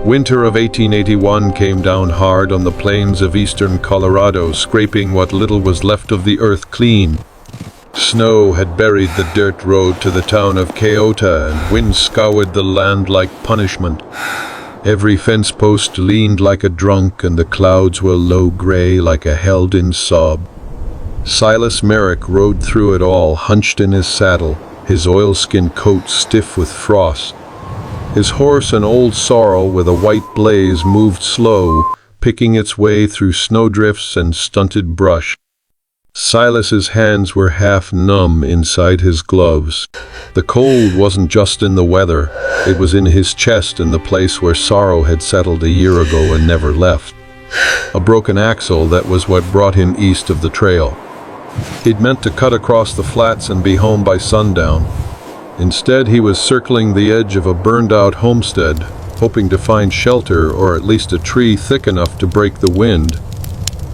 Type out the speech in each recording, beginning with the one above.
Winter of 1881 came down hard on the plains of eastern Colorado, scraping what little was left of the earth clean. Snow had buried the dirt road to the town of Keota, and wind scoured the land like punishment. Every fence post leaned like a drunk, and the clouds were low gray like a held-in sob. Silas Merrick rode through it all, hunched in his saddle, his oilskin coat stiff with frost. His horse, an old sorrel with a white blaze, moved slow, picking its way through snowdrifts and stunted brush. Silas's hands were half numb inside his gloves. The cold wasn't just in the weather, it was in his chest, in the place where sorrow had settled a year ago and never left. A broken axle, that was what brought him east of the trail. He'd meant to cut across the flats and be home by sundown. Instead, he was circling the edge of a burned-out homestead, hoping to find shelter or at least a tree thick enough to break the wind.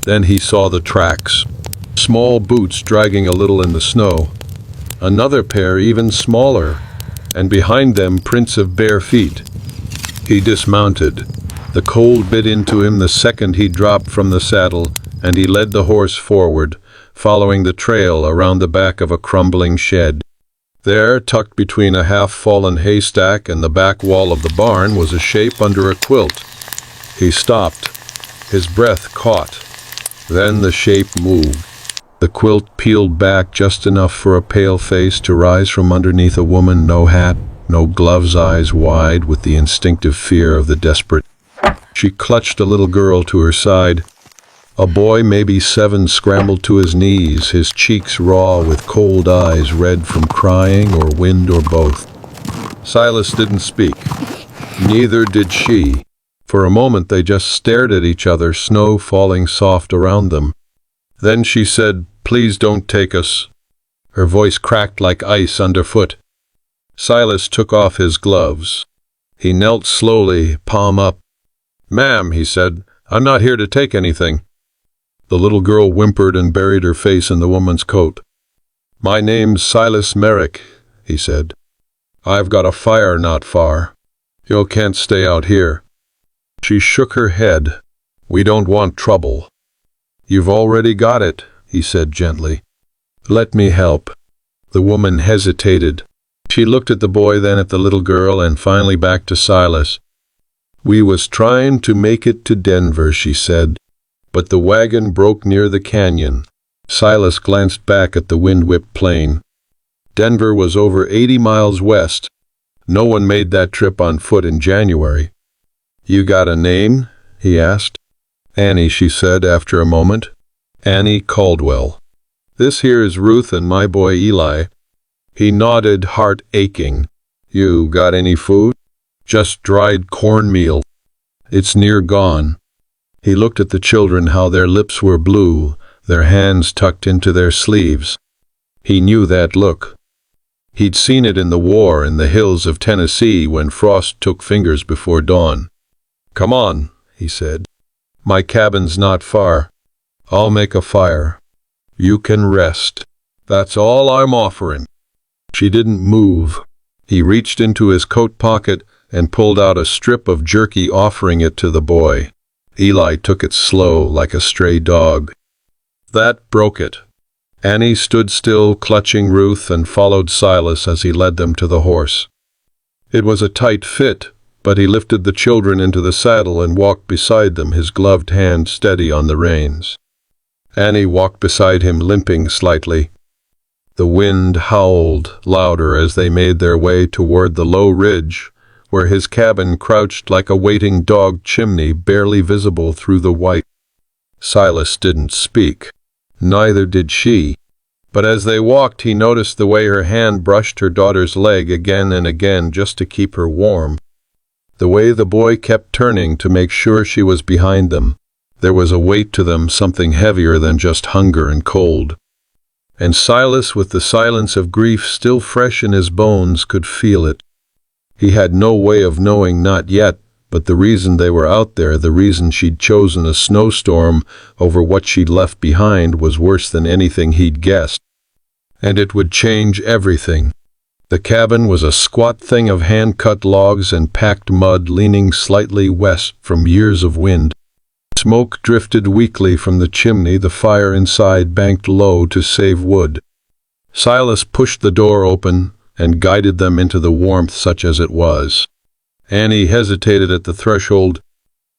Then he saw the tracks. Small boots dragging a little in the snow. Another pair even smaller, and behind them prints of bare feet. He dismounted. The cold bit into him the second he dropped from the saddle, and he led the horse forward, following the trail around the back of a crumbling shed. There, tucked between a half-fallen haystack and the back wall of the barn, was a shape under a quilt. He stopped. His breath caught. Then the shape moved. The quilt peeled back just enough for a pale face to rise from underneath a woman, no hat, no gloves, eyes wide with the instinctive fear of the desperate. She clutched a little girl to her side. A boy, maybe 7, scrambled to his knees, his cheeks raw with cold eyes, red from crying or wind or both. Silas didn't speak. Neither did she. For a moment they just stared at each other, snow falling soft around them. Then she said, "Please don't take us." Her voice cracked like ice underfoot. Silas took off his gloves. He knelt slowly, palm up. "Ma'am," he said, "I'm not here to take anything." The little girl whimpered and buried her face in the woman's coat. "My name's Silas Merrick," he said. "I've got a fire not far. You can't stay out here." She shook her head. "We don't want trouble." "You've already got it," he said gently. "Let me help." The woman hesitated. She looked at the boy, then at the little girl, and finally back to Silas. "We was trying to make it to Denver," she said, "but the wagon broke near the canyon." Silas glanced back at the wind-whipped plain. Denver was over 80 miles west. No one made that trip on foot in January. "You got a name?" he asked. "Annie," she said after a moment. "Annie Caldwell. This here is Ruth and my boy Eli." He nodded, heart aching. "You got any food?" "Just dried cornmeal. It's near gone." He looked at the children, how their lips were blue, their hands tucked into their sleeves. He knew that look. He'd seen it in the war in the hills of Tennessee when frost took fingers before dawn. "Come on," he said. "My cabin's not far. I'll make a fire. You can rest. That's all I'm offering." She didn't move. He reached into his coat pocket and pulled out a strip of jerky, offering it to the boy. Eli took it slow, like a stray dog. That broke it. Annie stood still, clutching Ruth, and followed Silas as he led them to the horse. It was a tight fit, but he lifted the children into the saddle and walked beside them, his gloved hand steady on the reins. Annie walked beside him, limping slightly. The wind howled louder as they made their way toward the low ridge, where his cabin crouched like a waiting dog chimney, barely visible through the white. Silas didn't speak. Neither did she. But as they walked, he noticed the way her hand brushed her daughter's leg again and again just to keep her warm. The way the boy kept turning to make sure she was behind them. There was a weight to them, something heavier than just hunger and cold. And Silas, with the silence of grief still fresh in his bones, could feel it. He had no way of knowing, not yet, but the reason they were out there, the reason she'd chosen a snowstorm over what she'd left behind, was worse than anything he'd guessed. And it would change everything. The cabin was a squat thing of hand-cut logs and packed mud leaning slightly west from years of wind. Smoke drifted weakly from the chimney, the fire inside banked low to save wood. Silas pushed the door open and guided them into the warmth such as it was. Annie hesitated at the threshold.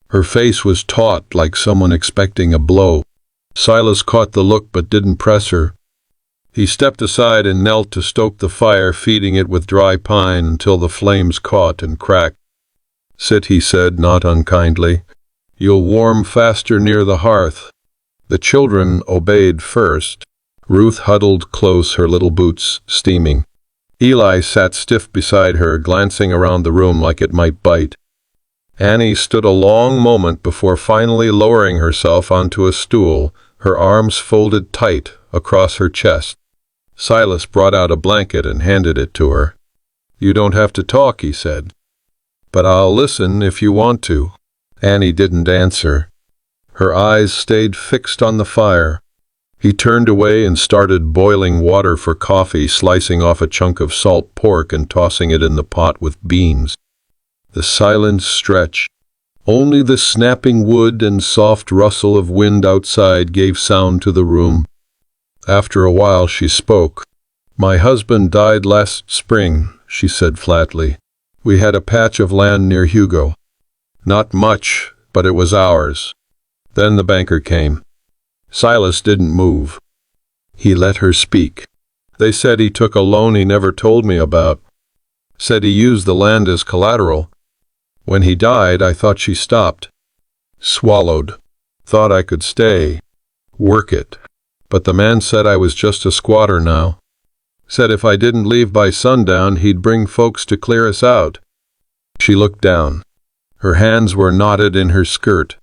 Her face was taut, like someone expecting a blow. Silas caught the look but didn't press her. He stepped aside and knelt to stoke the fire, feeding it with dry pine until the flames caught and cracked. "Sit," he said, not unkindly. "You'll warm faster near the hearth." The children obeyed first. Ruth huddled close, her little boots steaming. Eli sat stiff beside her, glancing around the room like it might bite. Annie stood a long moment before finally lowering herself onto a stool, her arms folded tight across her chest. Silas brought out a blanket and handed it to her. "You don't have to talk," he said. "But I'll listen if you want to." Annie didn't answer. Her eyes stayed fixed on the fire. He turned away and started boiling water for coffee, slicing off a chunk of salt pork and tossing it in the pot with beans. The silence stretched. Only the snapping wood and soft rustle of wind outside gave sound to the room. After a while she spoke. "My husband died last spring," she said flatly. "We had a patch of land near Hugo. Not much, but it was ours. Then the banker came." Silas didn't move. He let her speak. "They said he took a loan he never told me about. Said he used the land as collateral. When he died, I thought." She stopped. Swallowed. "Thought I could stay. Work it. But the man said I was just a squatter now. Said if I didn't leave by sundown, he'd bring folks to clear us out." She looked down. Her hands were knotted in her skirt.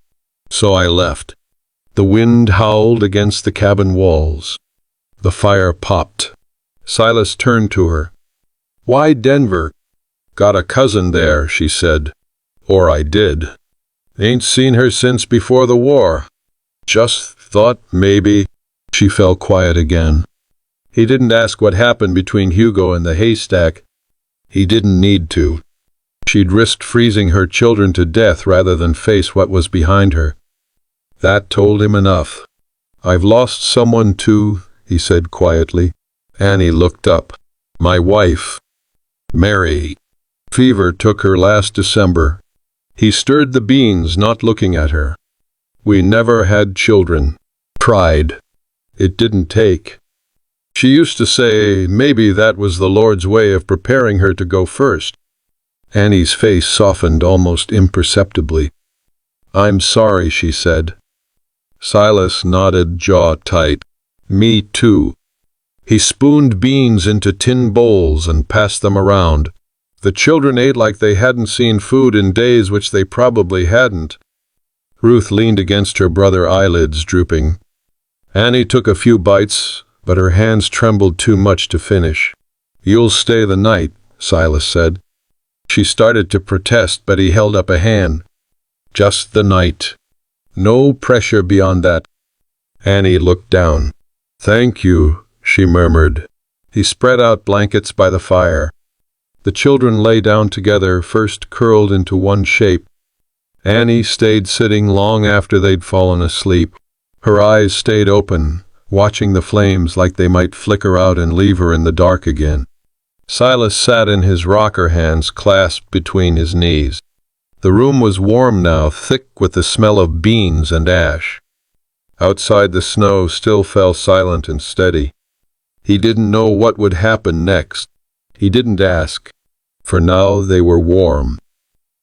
"So I left." The wind howled against the cabin walls. The fire popped. Silas turned to her. "Why Denver?" "Got a cousin there," she said. "Or I did. Ain't seen her since before the war. Just thought maybe." She fell quiet again. He didn't ask what happened between Hugo and the haystack. He didn't need to. She'd risked freezing her children to death rather than face what was behind her. That told him enough. "I've lost someone too," he said quietly. Annie looked up. "My wife, Mary. Fever took her last December." He stirred the beans, not looking at her. "We never had children. Tried. It didn't take. She used to say maybe that was the Lord's way of preparing her to go first." Annie's face softened almost imperceptibly. "I'm sorry," she said. Silas nodded, jaw tight. "Me too." He spooned beans into tin bowls and passed them around. The children ate like they hadn't seen food in days, which they probably hadn't. Ruth leaned against her brother, eyelids drooping. Annie took a few bites, but her hands trembled too much to finish. "You'll stay the night," Silas said. She started to protest, but he held up a hand. "Just the night. No pressure beyond that." Annie looked down. "Thank you," she murmured. He spread out blankets by the fire. The children lay down together, first curled into one shape. Annie stayed sitting long after they'd fallen asleep. Her eyes stayed open, watching the flames like they might flicker out and leave her in the dark again. Silas sat in his rocker, hands clasped between his knees. The room was warm now, thick with the smell of beans and ash. Outside the snow still fell silent and steady. He didn't know what would happen next. He didn't ask. For now they were warm.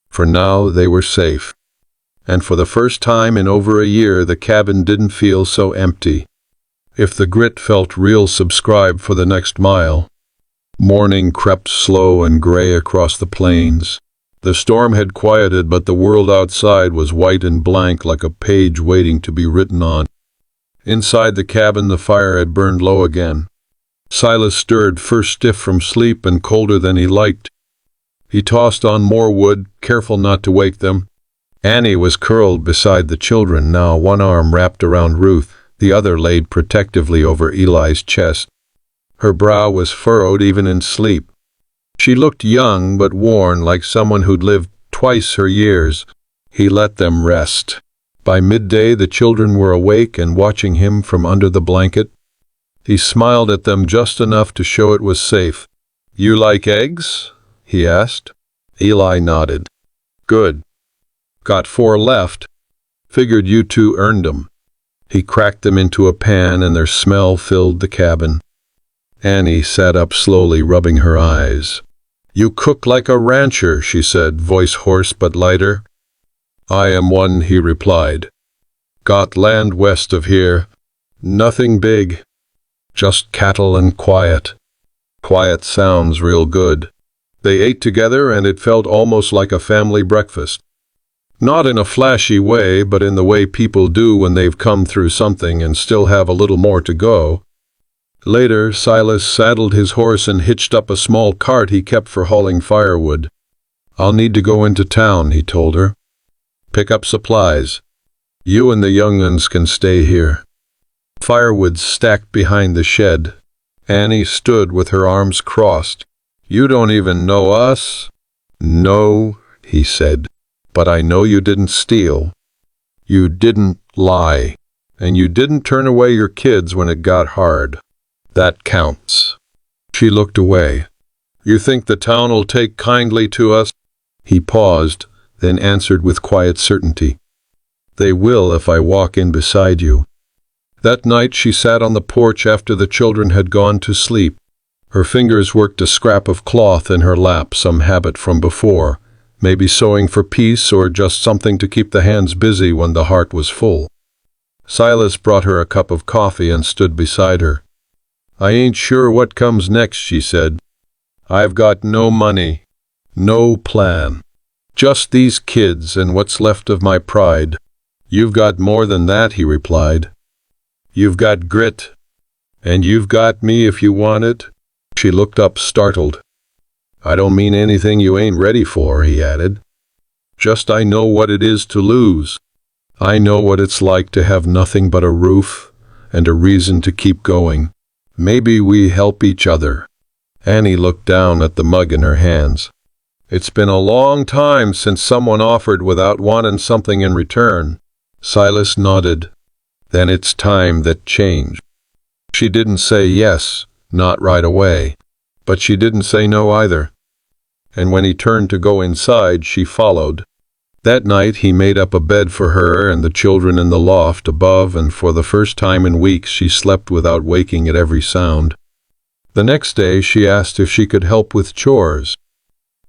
For now they were safe. And for the first time in over a year the cabin didn't feel so empty. If the grit felt real, subscribe for the next mile. Morning crept slow and gray across the plains. The storm had quieted, but the world outside was white and blank, like a page waiting to be written on. Inside the cabin the fire had burned low again. Silas stirred, first stiff from sleep and colder than he liked. He tossed on more wood, careful not to wake them. Annie was curled beside the children now, one arm wrapped around Ruth, the other laid protectively over Eli's chest. Her brow was furrowed even in sleep. She looked young but worn, like someone who'd lived twice her years. He let them rest. By midday the children were awake and watching him from under the blanket. He smiled at them just enough to show it was safe. "You like eggs?" he asked. Eli nodded. "Good. Got 4 left. Figured you 2 earned 'em." He cracked them into a pan and their smell filled the cabin. Annie sat up slowly, rubbing her eyes. "You cook like a rancher," she said, voice hoarse but lighter. "I am one," he replied. "Got land west of here. Nothing big. Just cattle and quiet." Quiet sounds real good. They ate together and it felt almost like a family breakfast. Not in a flashy way, but in the way people do when they've come through something and still have a little more to go. Later, Silas saddled his horse and hitched up a small cart he kept for hauling firewood. "I'll need to go into town," he told her. "Pick up supplies. You and the young uns can stay here." Firewood stacked behind the shed. Annie stood with her arms crossed. "You don't even know us?" "No," he said, "but I know you didn't steal. You didn't lie. And you didn't turn away your kids when it got hard. That counts." She looked away. "You think the town'll take kindly to us?" He paused, then answered with quiet certainty. "They will if I walk in beside you." That night she sat on the porch after the children had gone to sleep. Her fingers worked a scrap of cloth in her lap, some habit from before, maybe sewing for peace or just something to keep the hands busy when the heart was full. Silas brought her a cup of coffee and stood beside her. "I ain't sure what comes next," she said. "I've got no money, no plan. Just these kids and what's left of my pride." "You've got more than that," he replied. "You've got grit. And you've got me if you want it." She looked up, startled. "I don't mean anything you ain't ready for," he added. "Just I know what it is to lose. I know what it's like to have nothing but a roof and a reason to keep going. Maybe we help each other." Annie looked down at the mug in her hands. "It's been a long time since someone offered without wanting something in return." Silas nodded. "Then it's time that changed." She didn't say yes, not right away, but she didn't say no either. And when he turned to go inside, she followed. That night he made up a bed for her and the children in the loft above, and for the first time in weeks she slept without waking at every sound. The next day she asked if she could help with chores.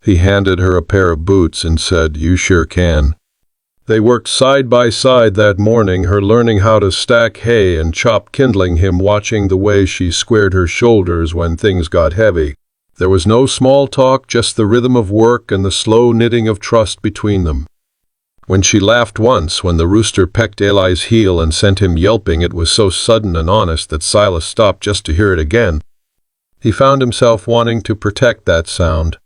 He handed her a pair of boots and said, "You sure can." They worked side by side that morning, her learning how to stack hay and chop kindling, him watching the way she squared her shoulders when things got heavy. There was no small talk, just the rhythm of work and the slow knitting of trust between them. When she laughed once, when the rooster pecked Eli's heel and sent him yelping, it was so sudden and honest that Silas stopped just to hear it again. He found himself wanting to protect that sound.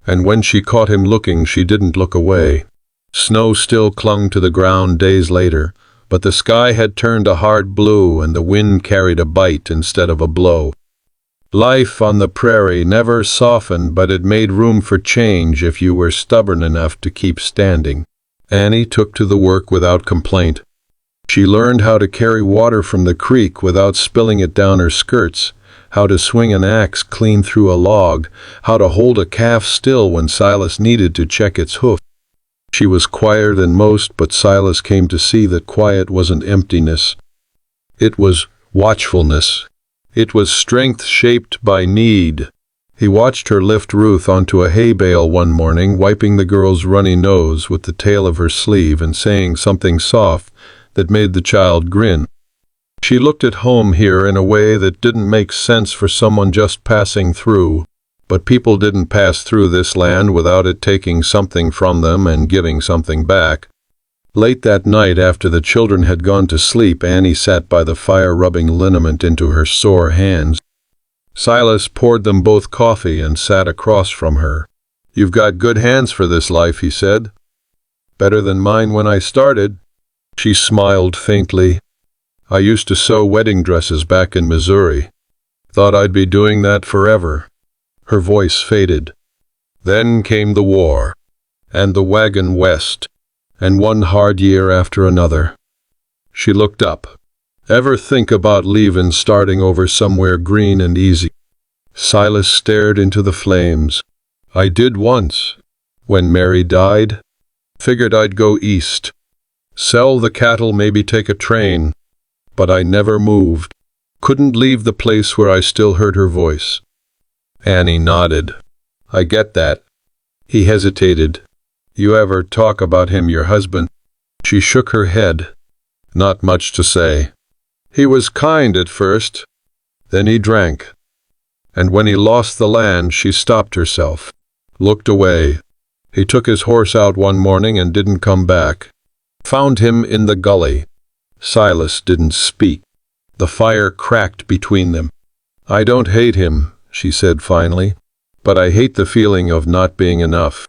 And when she caught him looking, she didn't look away. Snow still clung to the ground days later, but the sky had turned a hard blue and the wind carried a bite instead of a blow. Life on the prairie never softened, but it made room for change if you were stubborn enough to keep standing. Annie took to the work without complaint. She learned how to carry water from the creek without spilling it down her skirts, how to swing an axe clean through a log, how to hold a calf still when Silas needed to check its hoof. She was quieter than most, but Silas came to see that quiet wasn't emptiness. It was watchfulness. It was strength shaped by need. He watched her lift Ruth onto a hay bale one morning, wiping the girl's runny nose with the tail of her sleeve and saying something soft that made the child grin. She looked at home here in a way that didn't make sense for someone just passing through. But people didn't pass through this land without it taking something from them and giving something back. Late that night, after the children had gone to sleep, Annie sat by the fire rubbing liniment into her sore hands. Silas poured them both coffee and sat across from her. "You've got good hands for this life," he said. "Better than mine when I started." She smiled faintly. "I used to sew wedding dresses back in Missouri. Thought I'd be doing that forever." Her voice faded. Then came the war, and the wagon west, and one hard year after another. She looked up. Ever think about leavin', starting over somewhere green and easy? Silas stared into the flames. I did once. When Mary died, figured I'd go east. Sell the cattle, maybe take a train. But I never moved. Couldn't leave the place where I still heard her voice. Annie nodded. I get that. He hesitated. You ever talk about him, your husband? She shook her head. Not much to say. He was kind at first. Then he drank. And when he lost the land, she stopped herself. Looked away. He took his horse out one morning and didn't come back. Found him in the gully. Silas didn't speak. The fire cracked between them. I don't hate him, she said finally, but I hate the feeling of not being enough.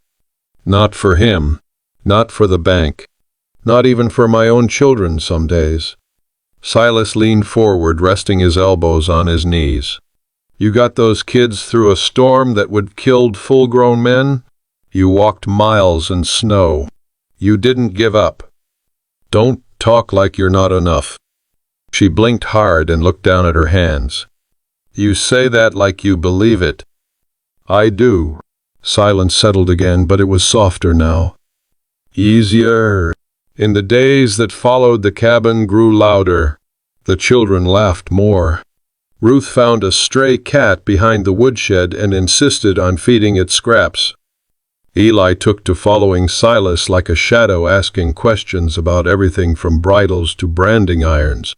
Not for him. Not for the bank. Not even for my own children some days. Silas leaned forward, resting his elbows on his knees. You got those kids through a storm that would killed full-grown men? You walked miles in snow. You didn't give up. Don't talk like you're not enough. She blinked hard and looked down at her hands. You say that like you believe it. I do. Silence settled again, but it was softer now. Easier. In the days that followed, the cabin grew louder. The children laughed more. Ruth found a stray cat behind the woodshed and insisted on feeding it scraps. Eli took to following Silas like a shadow, asking questions about everything from bridles to branding irons.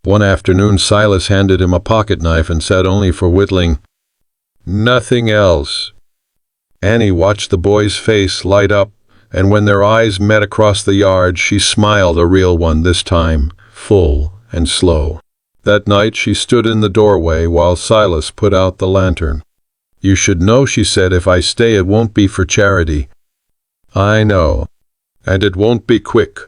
One afternoon, Silas handed him a pocket knife and said, only for whittling. Nothing else. Annie watched the boy's face light up, and when their eyes met across the yard, she smiled, a real one this time, full and slow. That night she stood in the doorway while Silas put out the lantern. You should know, she said, if I stay it won't be for charity. I know. And it won't be quick.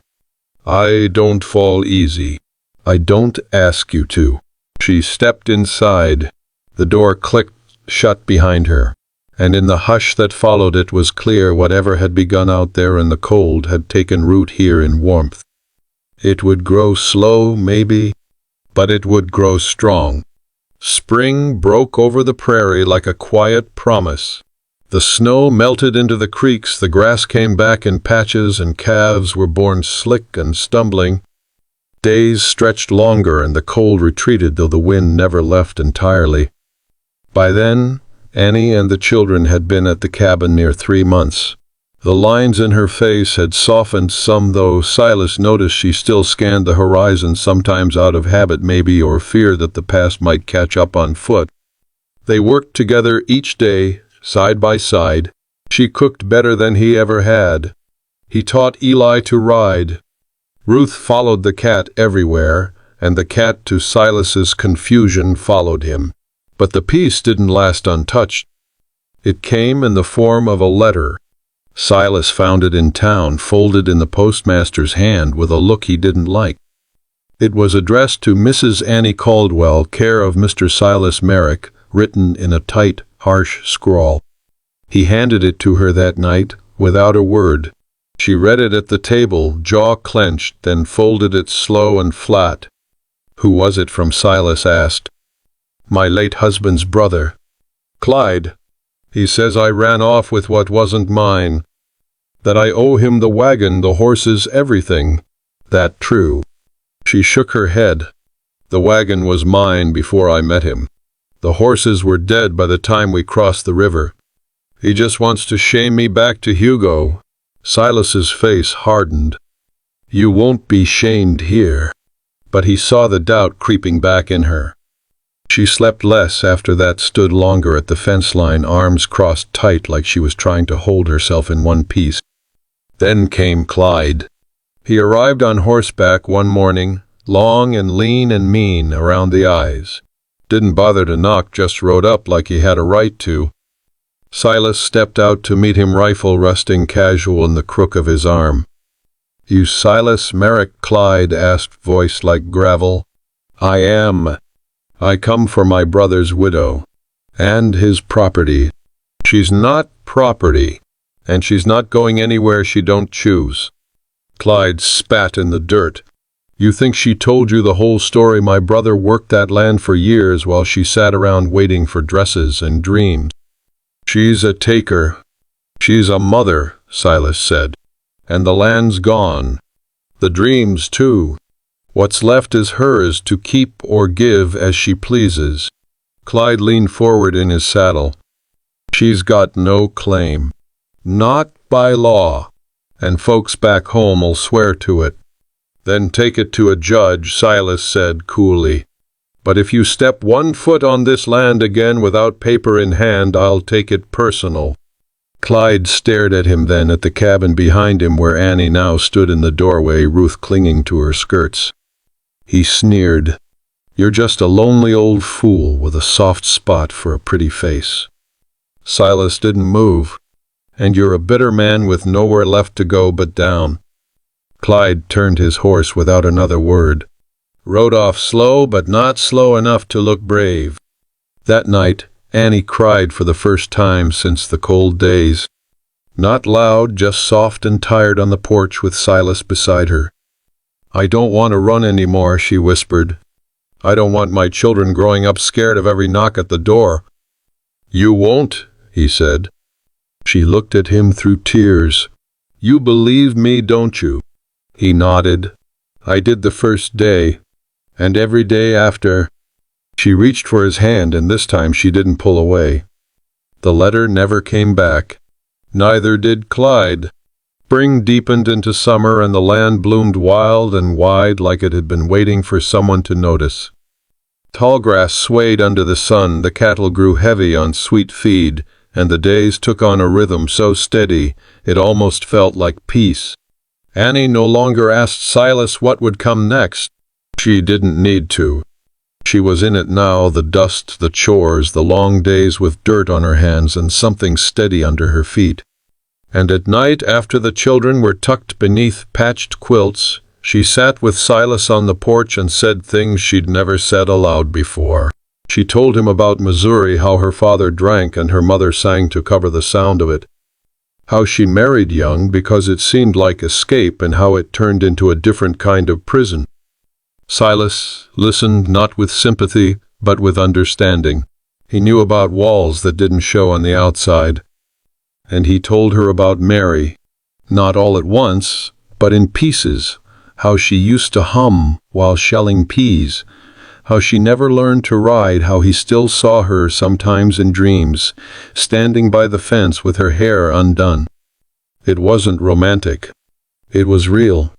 I don't fall easy. I don't ask you to. She stepped inside. The door clicked shut behind her, and in the hush that followed it was clear whatever had begun out there in the cold had taken root here in warmth. It would grow slow, maybe, but it would grow strong. Spring broke over the prairie like a quiet promise. The snow melted into the creeks, the grass came back in patches, and calves were born slick and stumbling. Days stretched longer and the cold retreated, though the wind never left entirely. By then, Annie and the children had been at the cabin near 3 months. The lines in her face had softened some, though Silas noticed she still scanned the horizon, sometimes out of habit maybe, or fear that the past might catch up on foot. They worked together each day, side by side. She cooked better than he ever had. He taught Eli to ride. Ruth followed the cat everywhere, and the cat, to Silas's confusion, followed him. But the peace didn't last untouched. It came in the form of a letter. Silas found it in town, folded in the postmaster's hand with a look he didn't like. It was addressed to Mrs. Annie Caldwell, care of Mr. Silas Merrick, written in a tight, harsh scrawl. He handed it to her that night, without a word. She read it at the table, jaw clenched, then folded it slow and flat. Who was it from? Silas asked. My late husband's brother. Clyde. He says I ran off with what wasn't mine. That I owe him the wagon, the horses, everything. That true? She shook her head. The wagon was mine before I met him. The horses were dead by the time we crossed the river. He just wants to shame me back to Hugo. Silas's face hardened. You won't be shamed here. But he saw the doubt creeping back in her. She slept less after that, stood longer at the fence line, arms crossed tight like she was trying to hold herself in one piece. Then came Clyde. He arrived on horseback one morning, long and lean and mean around the eyes. Didn't bother to knock, just rode up like he had a right to. Silas stepped out to meet him, rifle resting casual in the crook of his arm. You Silas Merrick? Clyde asked, voice like gravel. I am. I come for my brother's widow. And his property. She's not property, and she's not going anywhere she don't choose. Clyde spat in the dirt. You think she told you the whole story? My brother worked that land for years while she sat around waiting for dresses and dreams. She's a taker. She's a mother, Silas said. And the land's gone. The dreams, too. What's left is hers to keep or give as she pleases. Clyde leaned forward in his saddle. She's got no claim. Not by law. And folks back home'll swear to it. Then take it to a judge, Silas said coolly. But if you step 1 foot on this land again without paper in hand, I'll take it personal. Clyde stared at him, then at the cabin behind him where Annie now stood in the doorway, Ruth clinging to her skirts. He sneered. You're just a lonely old fool with a soft spot for a pretty face. Silas didn't move. And you're a bitter man with nowhere left to go but down. Clyde turned his horse without another word. Rode off slow, but not slow enough to look brave. That night, Annie cried for the first time since the cold days. Not loud, just soft and tired on the porch with Silas beside her. I don't want to run anymore, she whispered. I don't want my children growing up scared of every knock at the door. You won't, he said. She looked at him through tears. You believe me, don't you? He nodded. I did the first day, and every day after. She reached for his hand, and this time she didn't pull away. The letter never came back. Neither did Clyde. Spring deepened into summer, and the land bloomed wild and wide like it had been waiting for someone to notice. Tall grass swayed under the sun, the cattle grew heavy on sweet feed, and the days took on a rhythm so steady it almost felt like peace. Annie no longer asked Silas what would come next. She didn't need to. She was in it now, the dust, the chores, the long days with dirt on her hands and something steady under her feet. And at night, after the children were tucked beneath patched quilts, she sat with Silas on the porch and said things she'd never said aloud before. She told him about Missouri, how her father drank and her mother sang to cover the sound of it. How she married young because it seemed like escape, and how it turned into a different kind of prison. Silas listened not with sympathy, but with understanding. He knew about walls that didn't show on the outside. And he told her about Mary, not all at once, but in pieces, how she used to hum while shelling peas, how she never learned to ride, how he still saw her sometimes in dreams, standing by the fence with her hair undone. It wasn't romantic. It was real.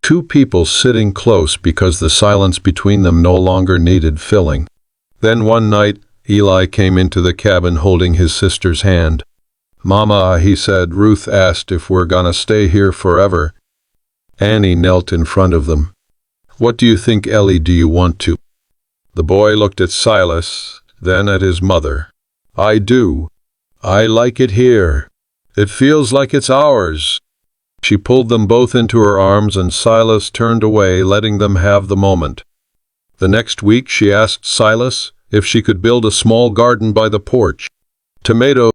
Two people sitting close because the silence between them no longer needed filling. Then one night, Eli came into the cabin holding his sister's hand. Mama, he said, Ruth asked if we're gonna stay here forever. Annie knelt in front of them. What do you think, Ellie? Do you want to? The boy looked at Silas, then at his mother. I do. I like it here. It feels like it's ours. She pulled them both into her arms, and Silas turned away, letting them have the moment. The next week she asked Silas if she could build a small garden by the porch. Tomatoes